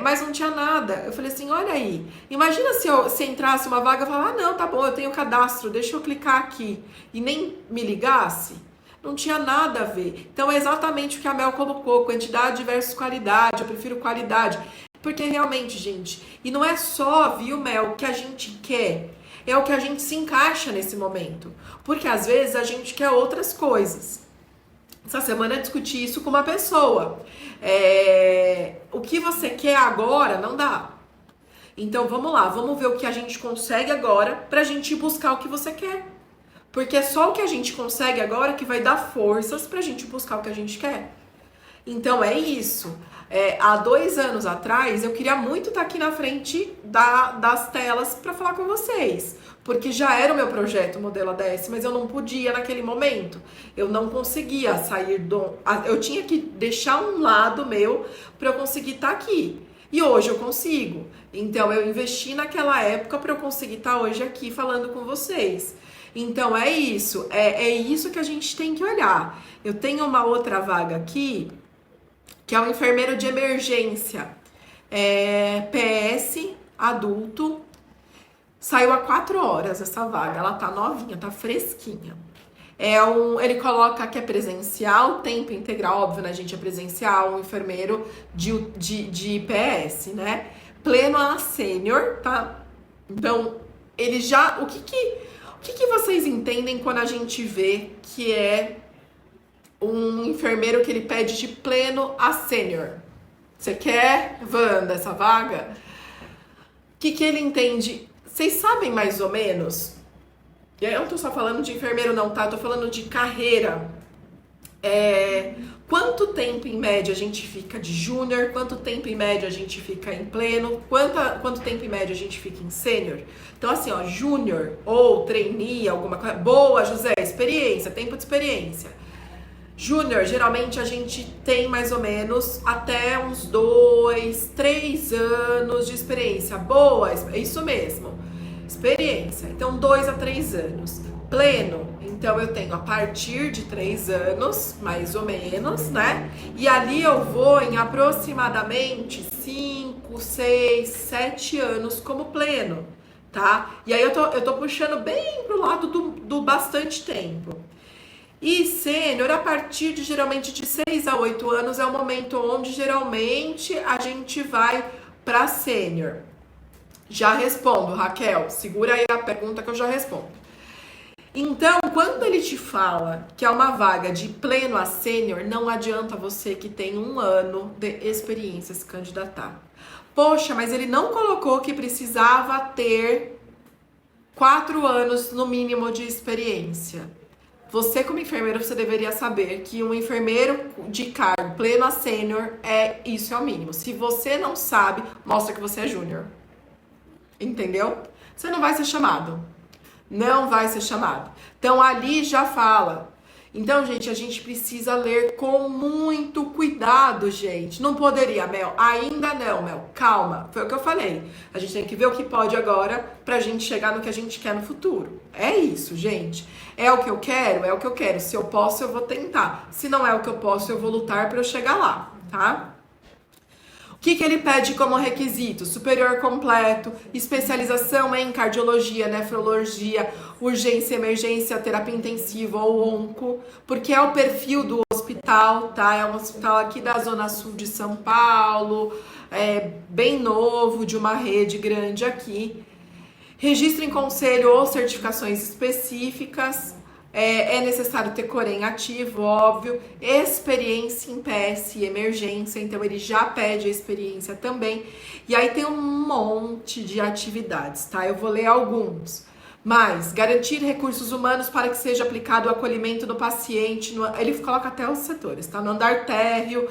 Mas não tinha nada. Eu falei assim, olha aí, imagina se entrasse uma vaga e falasse, não, tá bom, eu tenho cadastro, deixa eu clicar aqui, e nem me ligasse. Não tinha nada a ver. Então é exatamente o que a Mel colocou, quantidade versus qualidade, eu prefiro qualidade. Porque realmente, gente, e não é só, viu, Mel, o que a gente quer, é o que a gente se encaixa nesse momento. Porque às vezes a gente quer outras coisas. Essa semana eu discuti isso com uma pessoa. O que você quer agora não dá. Então vamos lá, vamos ver o que a gente consegue agora pra gente buscar o que você quer. Porque é só o que a gente consegue agora que vai dar forças pra gente buscar o que a gente quer. Então é isso. Há 2 anos atrás, eu queria muito estar aqui na frente das telas para falar com vocês. porque já era o meu projeto modelo ADS, mas eu não podia naquele momento. Eu não conseguia sair do... Eu tinha que deixar um lado meu para eu conseguir estar aqui. E hoje eu consigo. Então eu investi naquela época para eu conseguir estar hoje aqui falando com vocês. Então é isso. É isso que a gente tem que olhar. Eu tenho uma outra vaga aqui, que é um enfermeiro de emergência. PS, adulto. Saiu há 4 horas essa vaga, ela tá novinha, tá fresquinha. Ele coloca que é presencial, tempo integral, óbvio, né, gente, é presencial, um enfermeiro de PS, né? Pleno a sênior, tá? Então, ele já... O que vocês entendem quando a gente vê que é um enfermeiro que ele pede de pleno a sênior? Você quer, Wanda, essa vaga? O que ele entende? Vocês sabem mais ou menos? Eu não tô só falando de enfermeiro não, tá? Eu tô falando de carreira. Quanto tempo em média a gente fica de júnior? Quanto tempo em média a gente fica em pleno? Quanto tempo em média a gente fica em sênior? Então assim, ó, júnior ou trainee, alguma coisa. Boa, José, experiência, tempo de experiência. Júnior, geralmente a gente tem mais ou menos até uns 2, 3 anos de experiência. Boa, é isso mesmo. Experiência. Então, 2 a 3 anos. Pleno, então eu tenho a partir de 3 anos, mais ou menos, né? E ali eu vou em aproximadamente 5, 6, 7 anos como pleno, tá? E aí eu tô puxando bem pro lado do bastante tempo. E sênior, a partir de geralmente de 6 a 8 anos, é o momento onde geralmente a gente vai para sênior. Já respondo, Raquel. Segura aí a pergunta que eu já respondo. Então, quando ele te fala que é uma vaga de pleno a sênior, não adianta você que tem 1 ano de experiência se candidatar. Poxa, mas ele não colocou que precisava ter 4 anos no mínimo de experiência. Você, como enfermeiro, você deveria saber que um enfermeiro de cargo pleno a sênior isso é o mínimo. Se você não sabe, mostra que você é júnior. Entendeu? Você não vai ser chamado. Não vai ser chamado. Então, ali já fala. Então, gente, a gente precisa ler com muito cuidado, gente. Não poderia, Mel. Ainda não, Mel. Calma. Foi o que eu falei. A gente tem que ver o que pode agora pra gente chegar no que a gente quer no futuro. É isso, gente. É o que eu quero? É o que eu quero. Se eu posso, eu vou tentar. Se não é o que eu posso, eu vou lutar pra eu chegar lá, tá? O que ele pede como requisito? Superior completo, especialização em cardiologia, nefrologia, urgência, emergência, terapia intensiva ou onco, porque é o perfil do hospital, tá? É um hospital aqui da Zona Sul de São Paulo, bem novo, de uma rede grande aqui. Registro em conselho ou certificações específicas. É necessário ter Corém ativo, óbvio, experiência em PS e emergência, então ele já pede a experiência também. E aí tem um monte de atividades, tá? Eu vou ler alguns. Mas, garantir recursos humanos para que seja aplicado o acolhimento do paciente, ele coloca até os setores, tá? No andar térreo,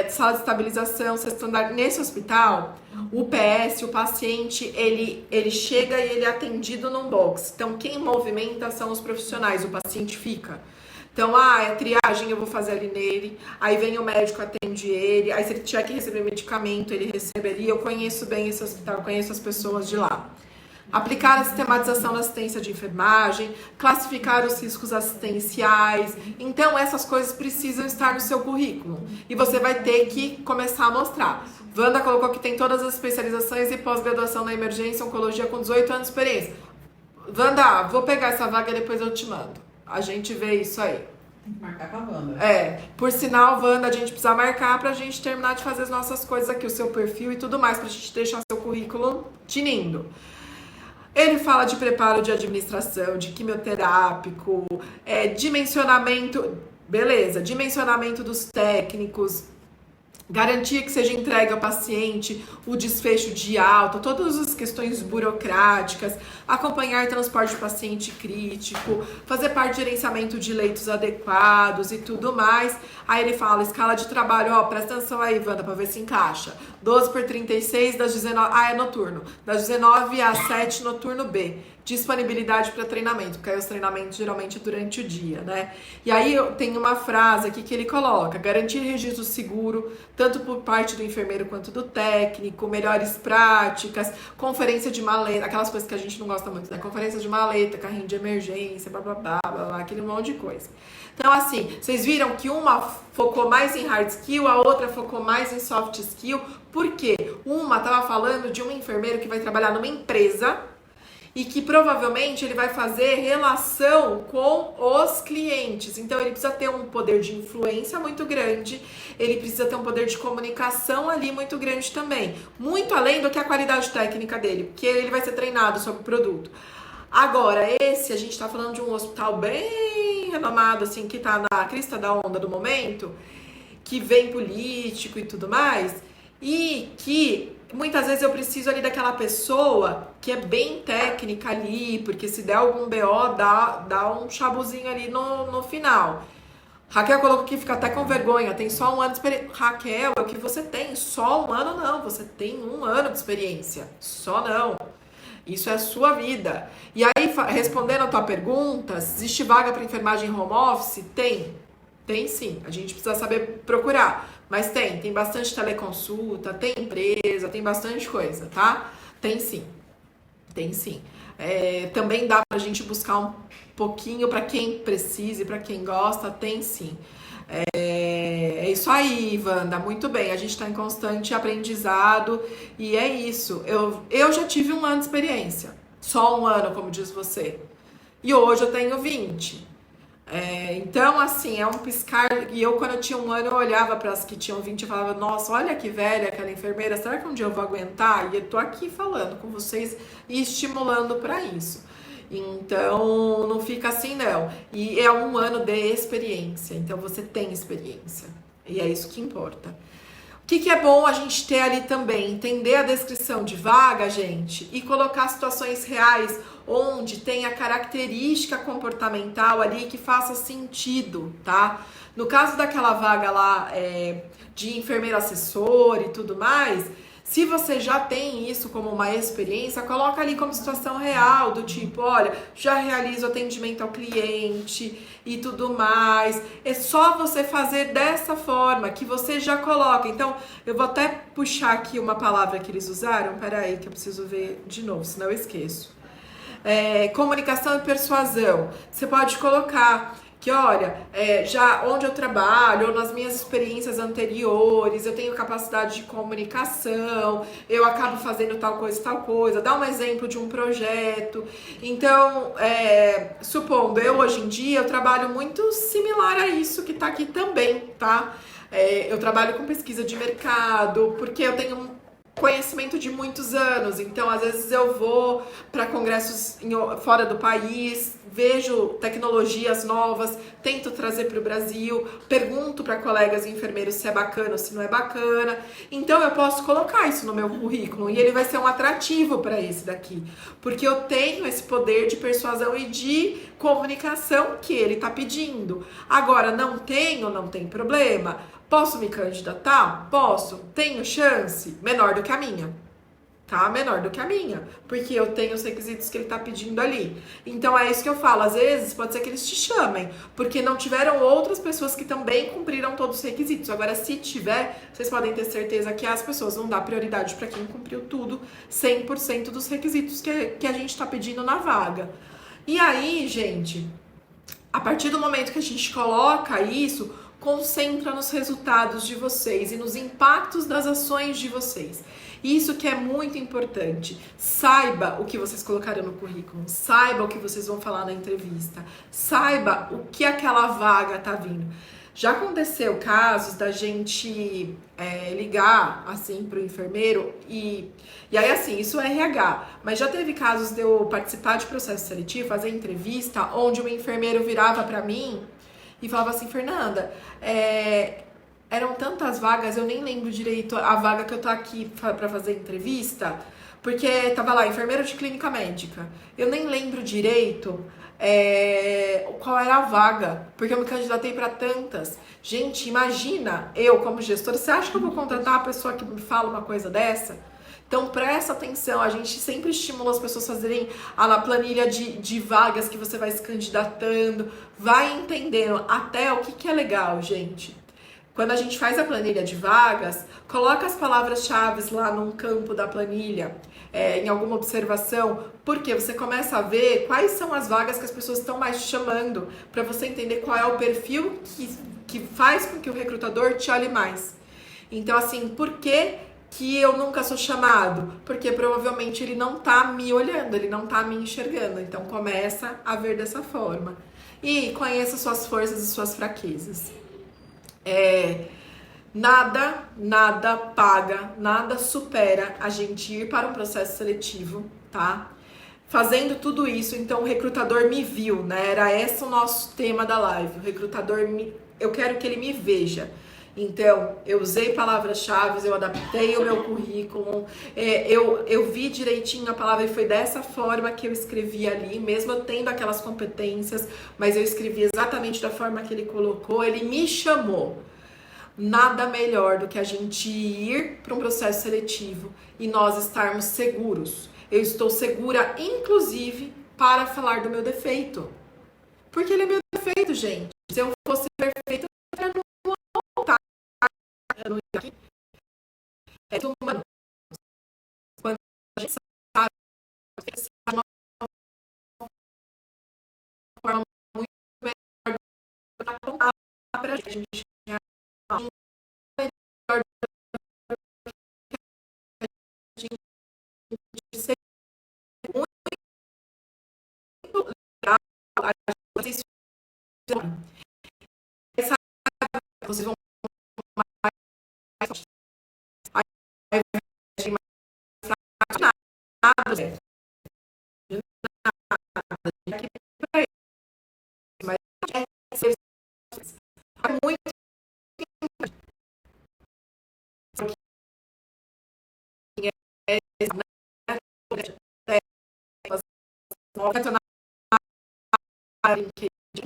sala de estabilização, sexto andar. Nesse hospital, o PS, o paciente, ele chega e ele é atendido num box. Então, quem movimenta são os profissionais, o paciente fica. Então, é triagem, eu vou fazer ali nele. Aí vem o médico, atende ele. Aí se ele tiver que receber medicamento, ele recebe ali. Eu conheço bem esse hospital, eu conheço as pessoas de lá. Aplicar a sistematização da assistência de enfermagem, classificar os riscos assistenciais. Então, essas coisas precisam estar no seu currículo. E você vai ter que começar a mostrar. Wanda colocou que tem todas as especializações e pós-graduação na emergência, oncologia com 18 anos de experiência. Wanda, vou pegar essa vaga e depois eu te mando. A gente vê isso aí. Tem que marcar com a Wanda. Por sinal, Wanda, a gente precisa marcar pra gente terminar de fazer as nossas coisas aqui, o seu perfil e tudo mais, pra gente deixar seu currículo tinindo. Ele fala de preparo de administração, de quimioterápico, dimensionamento, beleza, dimensionamento dos técnicos, garantia que seja entregue ao paciente o desfecho de alta, todas as questões burocráticas, acompanhar transporte de paciente crítico, fazer parte de gerenciamento de leitos adequados e tudo mais. Aí ele fala, escala de trabalho, presta atenção aí, Wanda, pra ver se encaixa. 12 por 36, das 19... é noturno. Das 19 às 7, noturno B. disponibilidade para treinamento, porque aí os treinamentos geralmente durante o dia, né? E aí eu tenho uma frase aqui que ele coloca: garantir registro seguro, tanto por parte do enfermeiro quanto do técnico, melhores práticas, conferência de maleta, aquelas coisas que a gente não gosta muito, né? Conferência de maleta, carrinho de emergência, blá blá blá, blá, blá, aquele monte de coisa. Então, assim, vocês viram que uma focou mais em hard skill, a outra focou mais em soft skill. Por quê? Uma estava falando de um enfermeiro que vai trabalhar numa empresa e que provavelmente ele vai fazer relação com os clientes. Então, ele precisa ter um poder de influência muito grande, ele precisa ter um poder de comunicação ali muito grande também. Muito além do que a qualidade técnica dele, porque ele vai ser treinado sobre o produto. Agora, esse, a gente tá falando de um hospital bem renomado, assim, que tá na crista da onda do momento, que vem político e tudo mais, e que muitas vezes eu preciso ali daquela pessoa que é bem técnica ali, porque se der algum BO, dá um chabuzinho ali no final. Raquel colocou que fica até com vergonha, tem só 1 ano de experiência. Raquel, é o que você tem, só 1 ano não, você tem 1 ano de experiência, só não. Isso é a sua vida. E aí, respondendo a tua pergunta, existe vaga para enfermagem home office? Tem. Tem sim. A gente precisa saber procurar. Mas tem bastante teleconsulta, tem empresa, tem bastante coisa, tá? Tem sim. Tem sim. Também dá pra gente buscar um pouquinho para quem precisa e para quem gosta, tem sim. É isso aí, Wanda, muito bem, a gente está em constante aprendizado e é isso, eu já tive 1 ano de experiência, só 1 ano, como diz você, e hoje eu tenho 20, então assim, é um piscar, e eu quando eu tinha 1 ano eu olhava para as que tinham 20 e falava, nossa, olha que velha aquela enfermeira, será que um dia eu vou aguentar? E eu tô aqui falando com vocês e estimulando para isso. Então, não fica assim, não. E é 1 ano de experiência. Então, você tem experiência. E é isso que importa. O que é bom a gente ter ali também? Entender a descrição de vaga, gente, e colocar situações reais onde tem a característica comportamental ali que faça sentido, tá? No caso daquela vaga lá de enfermeiro assessor e tudo mais, se você já tem isso como uma experiência, coloca ali como situação real, do tipo, olha, já realizo atendimento ao cliente e tudo mais. É só você fazer dessa forma que você já coloca. Então, eu vou até puxar aqui uma palavra que eles usaram. Peraí, que eu preciso ver de novo, senão eu esqueço. Comunicação e persuasão. Você pode colocar que, olha, já onde eu trabalho, ou nas minhas experiências anteriores, eu tenho capacidade de comunicação, eu acabo fazendo tal coisa, dá um exemplo de um projeto. Então, supondo, eu hoje em dia, eu trabalho muito similar a isso que tá aqui também, tá? Eu trabalho com pesquisa de mercado, porque eu tenho conhecimento de muitos anos, então às vezes eu vou para congressos fora do país, vejo tecnologias novas, tento trazer para o Brasil, pergunto para colegas enfermeiros se é bacana ou se não é bacana, então eu posso colocar isso no meu currículo e ele vai ser um atrativo para esse daqui, porque eu tenho esse poder de persuasão e de comunicação que ele está pedindo. Agora, não tem problema. Posso me candidatar? Posso. Tenho chance? Menor do que a minha. Tá? Menor do que a minha. Porque eu tenho os requisitos que ele tá pedindo ali. Então é isso que eu falo. Às vezes pode ser que eles te chamem. Porque não tiveram outras pessoas que também cumpriram todos os requisitos. Agora, se tiver, vocês podem ter certeza que as pessoas vão dar prioridade para quem cumpriu tudo, 100% dos requisitos que a gente tá pedindo na vaga. E aí, gente, a partir do momento que a gente coloca isso, concentra nos resultados de vocês e nos impactos das ações de vocês. Isso que é muito importante. Saiba o que vocês colocaram no currículo, saiba o que vocês vão falar na entrevista, saiba o que aquela vaga tá vindo. Já aconteceu casos da gente ligar assim pro enfermeiro e aí assim, isso é RH, mas já teve casos de eu participar de processo seletivo, fazer entrevista, onde o enfermeiro virava pra mim e falava assim, Fernanda, eram tantas vagas, eu nem lembro direito a vaga que eu tô aqui pra fazer entrevista, porque tava lá, enfermeiro de clínica médica. Eu nem lembro direito qual era a vaga, porque eu me candidatei pra tantas. Gente, imagina, eu como gestora, você acha que eu vou contratar uma pessoa que me fala uma coisa dessa? Então presta atenção, a gente sempre estimula as pessoas a fazerem a planilha de vagas que você vai se candidatando, vai entendendo até o que é legal, gente. Quando a gente faz a planilha de vagas, coloca as palavras-chave lá num campo da planilha, em alguma observação, porque você começa a ver quais são as vagas que as pessoas estão mais te chamando, para você entender qual é o perfil que faz com que o recrutador te olhe mais. Então, assim, por que eu nunca sou chamado? Porque provavelmente ele não tá me olhando, ele não tá me enxergando. Então, começa a ver dessa forma. E conheça suas forças e suas fraquezas. Nada paga, nada supera a gente ir para um processo seletivo, tá? Fazendo tudo isso, então o recrutador me viu, né? Era esse o nosso tema da live. O recrutador, eu quero que ele me veja. Então, eu usei palavras-chave, eu adaptei o meu currículo, eu vi direitinho a palavra e foi dessa forma que eu escrevi ali, mesmo eu tendo aquelas competências, mas eu escrevi exatamente da forma que ele colocou, ele me chamou. Nada melhor do que a gente ir para um processo seletivo e nós estarmos seguros. Eu estou segura, inclusive, para falar do meu defeito. Porque ele é meu defeito, gente. Se eu fosse perfeita, eu não voltar. É tudo humano. Quando a gente sabe de uma forma muito melhor para contar para a gente ser muito legal. Vocês vão mais nada, mas é muito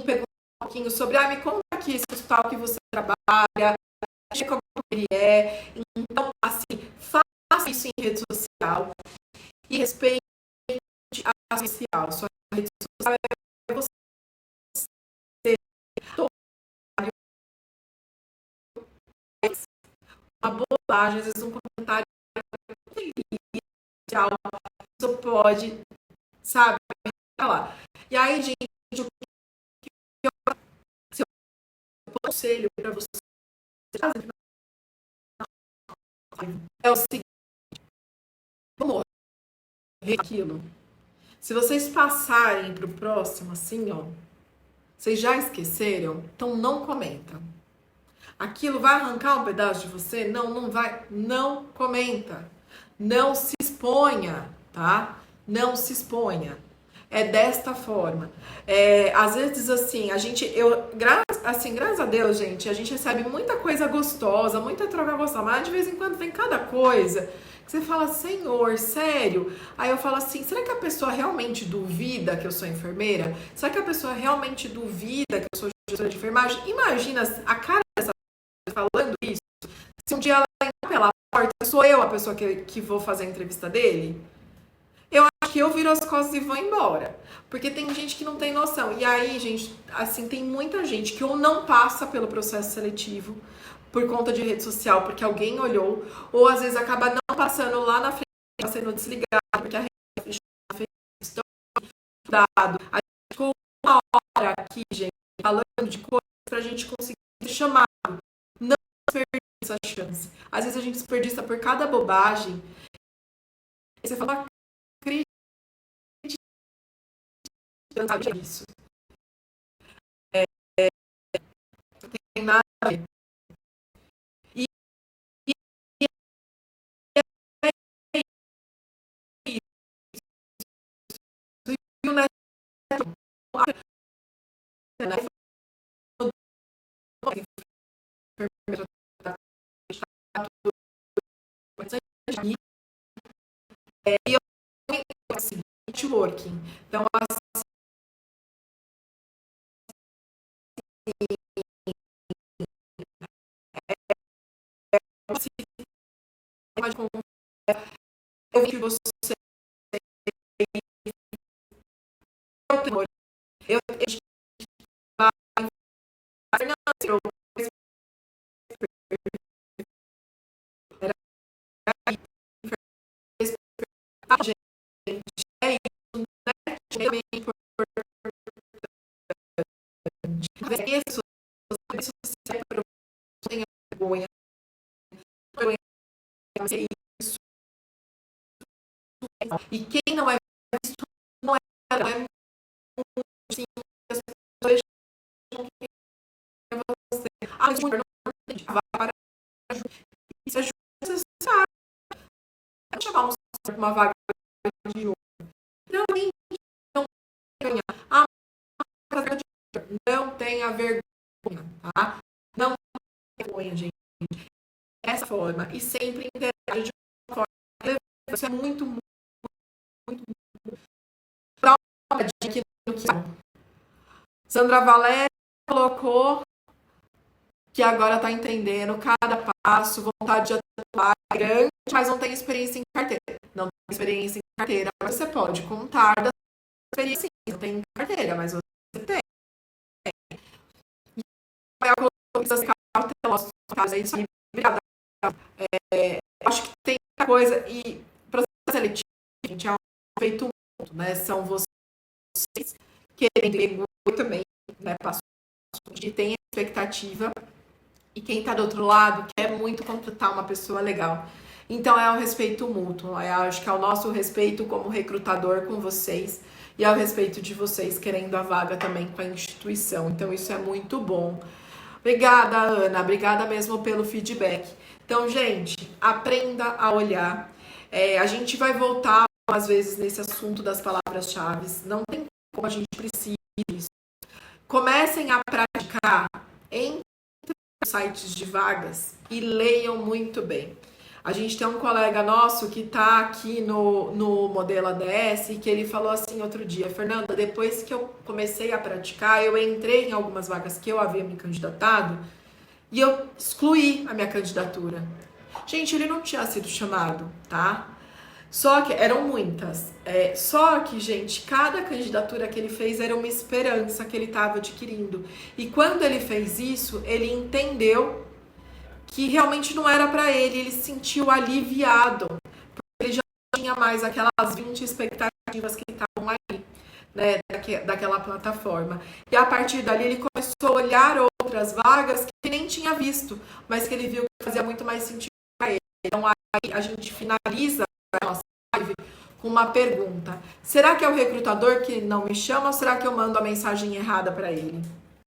perguntar um pouquinho sobre, me conta aqui esse hospital que você trabalha, como ele é. Então, assim, faça isso em rede social e respeite a rede social. Sua rede social é você. Uma bobagem, às vezes um comentário isso pode, sabe, lá. E aí, gente, seu conselho para você é o seguinte: vamos morrer aquilo. Se vocês passarem para o próximo, assim, ó, vocês já esqueceram, então não comenta. Aquilo vai arrancar um pedaço de você? Não, não vai. Não comenta. Não se exponha, tá? Não se exponha. É desta forma. Às vezes, assim, graças a Deus, gente, a gente recebe muita coisa gostosa, muita troca gostosa, mas de vez em quando vem cada coisa que você fala, Senhor, sério? Aí eu falo assim, será que a pessoa realmente duvida que eu sou enfermeira? Será que a pessoa realmente duvida que eu sou gestora de enfermagem? Imagina a cara dessa pessoa falando isso. Se um dia ela entrar pela porta, sou eu a pessoa que vou fazer a entrevista dele? Eu acho que eu viro as costas e vou embora. Porque tem gente que não tem noção. E aí, gente, assim, tem muita gente que ou não passa pelo processo seletivo por conta de rede social, porque alguém olhou, ou às vezes acaba não passando lá na frente, sendo desligado, porque a rede fez dado. A gente ficou uma hora aqui, gente, falando de coisas pra gente conseguir ser chamado. Não desperdiça essa chance. Às vezes a gente desperdiça por cada bobagem. E você fala, isso. Não tem nada a ver. E o neto, e eu assim, networking. Então, eu vi que você eu gente, é isso, né? É bem importante. Isso se tem vergonha. Isso. E quem não é visto não é muito sim, as pessoas acham que é você. Ah, mas mulher não entende. Vai para isso é necessário. É chamar uma vaga de ouro. Realmente não tenha. Ah, não tenha vergonha, tá? Não tenha vergonha, gente. Dessa forma. E sempre interage de uma forma relevante. Isso é muito, muito, muito. Dá uma dica no que Sandra Valéria colocou que agora está entendendo cada passo, vontade de atuar grande, mas não tem experiência em carteira. Não tem experiência em carteira, mas você pode contar da experiência. Não tem carteira, mas você tem. E eu coloquei essas cautelosas, obrigada. Acho que tem coisa, e processo seletivo, gente, é um feito muito, né? São vocês querendo também, né? Passou de tem expectativa. E quem está do outro lado quer muito contratar uma pessoa legal. Então é o respeito mútuo. Eu acho que é o nosso respeito como recrutador com vocês e é o respeito de vocês querendo a vaga também com a instituição. Então isso é muito bom. Obrigada, Ana. Obrigada mesmo pelo feedback. Então, gente, aprenda a olhar. A gente vai voltar algumas vezes nesse assunto das palavras-chave. Não tem como a gente precisa disso. Comecem a praticar em sites de vagas e leiam muito bem. A gente tem um colega nosso que está aqui no modelo ADS e que ele falou assim outro dia: Fernanda, depois que eu comecei a praticar, eu entrei em algumas vagas que eu havia me candidatado e eu excluí a minha candidatura. Gente, ele não tinha sido chamado, tá? Só que eram muitas. Só que, gente, cada candidatura que ele fez era uma esperança que ele estava adquirindo. E quando ele fez isso, ele entendeu que realmente não era para ele. Ele se sentiu aliviado, porque ele já tinha mais aquelas 20 expectativas que estavam ali, né, daquela plataforma. E a partir dali ele começou a olhar outras vagas que nem tinha visto, mas que ele viu que fazia muito mais sentido para ele. Então aí a gente finaliza a nossa live com uma pergunta: será que é o recrutador que não me chama ou será que eu mando a mensagem errada para ele?